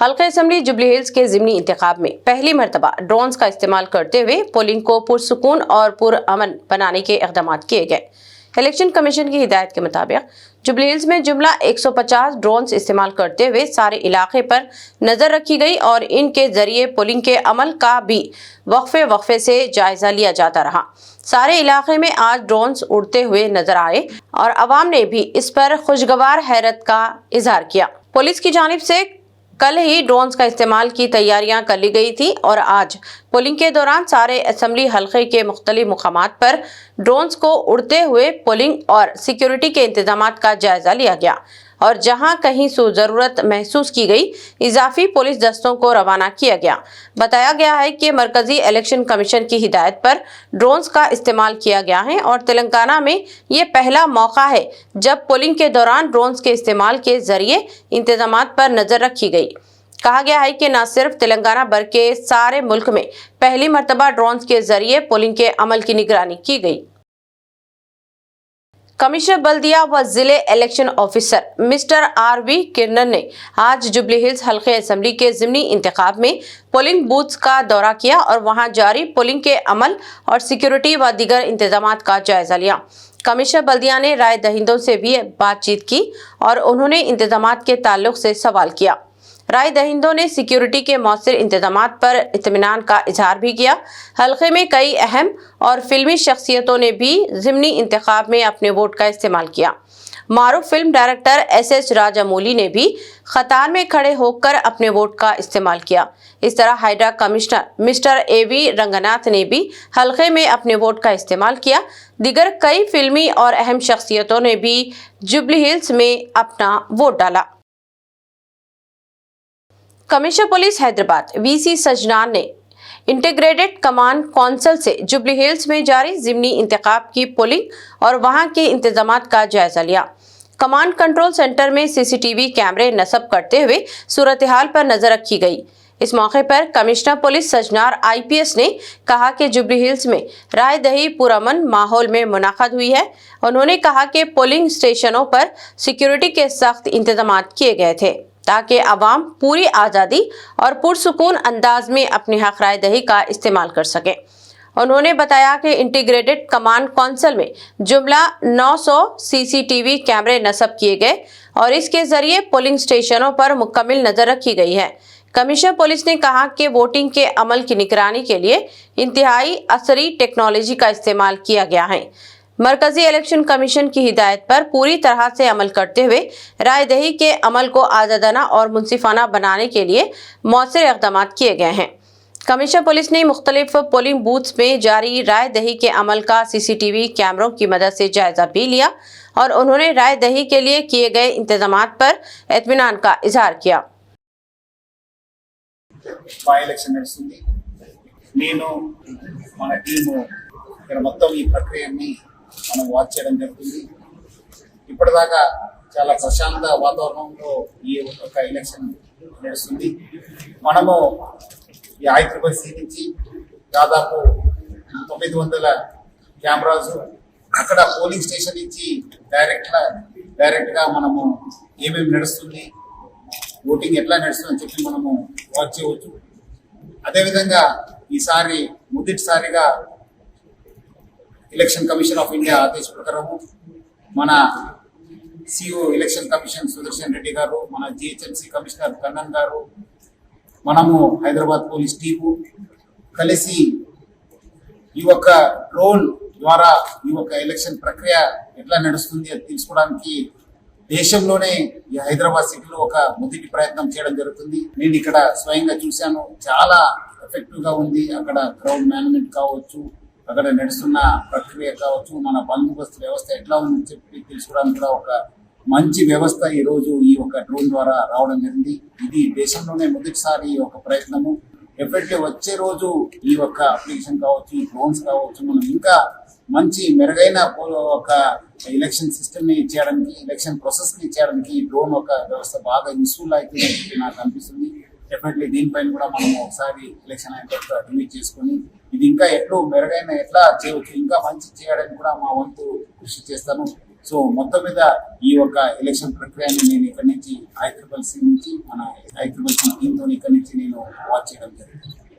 हल्का assembly jubilee hills के ज़िमनी इंतखाब में पहली मरतबा ड्रोन्स का इस्तेमाल करते हुए पोलिंग को पुरसुकून और पुरअमन बनाने के इक़दाम किए गए। इलेक्शन कमीशन की हिदायत के मुताबिक जुबली हिल्स में जुमला 150 ड्रोन्स इस्तेमाल करते हुए सारे इलाके पर नजर रखी गई और इनके जरिए पोलिंग के अमल का भी वक्फे से जायजा लिया जाता रहा। सारे इलाके में आज ड्रोन्स उड़ते हुए नजर आए और अवाम ने भी इस पर खुशगवार हैरत का इजहार किया। पुलिस की जानिब से कल ही ड्रोन्स का इस्तेमाल की तैयारियां कर ली गई थी और आज पोलिंग के दौरान सारे असम्बली हल्के के मुख्तलिफ मुकामात पर ड्रोन्स को उड़ते हुए पोलिंग और सिक्योरिटी के इंतजामात का जायजा लिया गया और जहां कहीं ज़रूरत महसूस की गई इजाफी पुलिस दस्तों को रवाना किया गया। बताया गया है कि मरकजी इलेक्शन कमीशन की हिदायत पर ड्रोन्स का इस्तेमाल किया गया है और तेलंगाना में ये पहला मौका है जब पोलिंग के दौरान ड्रोन्स के इस्तेमाल के जरिए इंतजामात पर नजर रखी गई। कहा गया है कि न सिर्फ तेलंगाना बल्कि सारे मुल्क में पहली मरतबा ड्रोन्स के जरिए पोलिंग के अमल की निगरानी की गई। कमिश्नर बल्दिया व जिले इलेक्शन ऑफिसर मिस्टर आर.वी. किरनन ने आज जुबली हिल्स हल्के असम्बली के ज़िमनी इंतखाब में पोलिंग बूथ्स का दौरा किया और वहां जारी पोलिंग के अमल और सिक्योरिटी व दीगर इंतजामात का जायजा लिया। कमिश्नर बल्दिया ने राय दहिंदों से भी बातचीत की और उन्होंने इंतजामात के ताल्लुक से सवाल किया। राय दहिंदों ने सिक्योरिटी के मौसर इंतजामात पर इत्मीनान का इजहार भी किया। हल्के में कई अहम और फिल्मी शख्सियतों ने भी ज़िमनी इंतखाब में अपने वोट का इस्तेमाल किया। मारूफ फिल्म डायरेक्टर S.H. राजामौली ने भी कतार में खड़े होकर अपने वोट का इस्तेमाल किया। इस तरह hydra commissioner mister A.V. Ranganath ने भी हल्के में अपने वोट का इस्तेमाल किया। दीगर कई फिल्मी और अहम शख्सियतों ने भी जुबली हिल्स में अपना वोट डाला। Commissioner police Hyderabad V.C. सजनान ने इंटीग्रेटेड कमांड काउंसिल से जुबली हिल्स में जारी ज़िमनी इंतखाब की पोलिंग और वहां के इंतजामात का जायजा लिया। कमांड कंट्रोल सेंटर में CCTV कैमरे नस्ब करते हुए सूरत हाल पर नजर रखी गई। इस मौके पर कमिश्नर पुलिस सजनार IPS ने कहा कि जुबली हिल्स में राय दही पुरअमन माहौल में मुनाक़द हुई है। उन्होंने कहा कि पोलिंग स्टेशनों पर सिक्योरिटी के सख्त इंतजाम किए गए थे ताकि आवाम पूरी आज़ादी और पुरसुकून अंदाज में अपनी हक राय दही का इस्तेमाल कर सकें। उन्होंने बताया कि इंटीग्रेटेड कमांड काउंसिल में जुमला 900 CCTV कैमरे नस्ब किए गए और इसके जरिए पोलिंग स्टेशनों पर मुकम्मल नजर रखी गई है। कमिश्नर पुलिस ने कहा कि वोटिंग के अमल की निगरानी के लिए इंतहाई असरी टेक्नोलॉजी का इस्तेमाल किया गया है। मरकजी इलेक्शन कमीशन की हिदायत पर पूरी तरह से अमल करते हुए राय दही के अमल को आज़ादाना और मुनसिफाना बनाने के लिए मौसर इक़दाम किए गए हैं। कमिश्नर पुलिस ने मुख्तलिफ पोलिंग बूथ्स में जारी राय दही के अमल का CCTV कैमरों की मदद से जायजा भी लिया और उन्होंने राय दही के लिए किए गए इंतजामात पर इत्मीनान का इजहार किया। మనం వాచ్ చేయడం జరుగుతుంది। ఇప్పటిదాకా చాలా ప్రశాంత వాతావరణంలో ఈ ఒక ఎలక్షన్ నడుస్తుంది। మనము ఈ ICC నుంచి దాదాపు 900 కెమెరాస్ అక్కడ పోలింగ్ స్టేషన్ నుంచి డైరెక్ట్ గా మనము ఏమేమి నడుస్తుంది, ఓటింగ్ ఎట్లా నడుస్తుంది అని చెప్పి మనము వాచ్ చేయవచ్చు। అదేవిధంగా ఈసారి మొదటిసారిగా ఎలక్షన్ కమిషన్ ఆఫ్ ఇండియా ఆదేశ ప్రకారము మన CEO election commission Sudarshan Reddy గారు, మన GHMC కమిషనర్ కన్నన్ గారు, మనము హైదరాబాద్ పోలీస్ టీము కలిసి ఈ యొక్క డ్రోన్ ద్వారా ఈ యొక్క ఎలక్షన్ ప్రక్రియ ఎట్లా నడుస్తుంది అది తెలుసుకోవడానికి దేశంలోనే ఈ హైదరాబాద్ సిటీలో ఒక మొదటి ప్రయత్నం చేయడం జరుగుతుంది। నేను ఇక్కడ స్వయంగా చూశాను, చాలా ఎఫెక్టివ్ గా ఉంది। అక్కడ క్రౌడ్ మేనేజ్మెంట్ కావచ్చు, అక్కడ నడుస్తున్న ప్రక్రియ కావచ్చు, మన బందోబస్తు వ్యవస్థ ఎట్లా ఉందని చెప్పి తెలుసుకోవడానికి కూడా ఒక మంచి వ్యవస్థ ఈ రోజు ఈ ఒక డ్రోన్ ద్వారా రావడం జరిగింది। ఇది దేశంలోనే మొదటిసారి ఒక ప్రయత్నము। ఎఫెక్టివ్ వచ్చే రోజు ఈ యొక్క అప్లికేషన్ కావచ్చు, ఈ డ్రోన్స్ కావచ్చు, మనం ఇంకా మంచి మెరుగైన ఒక ఎలక్షన్ సిస్టమ్ ని చేయడానికి, ఎలక్షన్ ప్రాసెస్ ని చేయడానికి ఈ డ్రోన్ ఒక వ్యవస్థ బాగా యూస్ఫుల్ అవుతుందని నాకు అనిపిస్తుంది। డెఫినెట్లీ దీనిపైన కూడా మనం ఒకసారి ఎలక్షన్ అయిన తర్వాత రివ్యూ చేసుకుని ఇది ఇంకా ఎట్లా చేయవచ్చు, ఇంకా మంచి చేయడానికి కూడా మా వంతు కృషి చేస్తాను। సో మొత్తం మీద ఈ యొక్క ఎలక్షన్ ప్రక్రియని నేను ఇక్కడి నుంచి ICC ట్రిపుల్ సి నుంచి మన ICCC టీంతో ఇక్కడి నుంచి నేను వాచ్ చేయడం జరిగింది.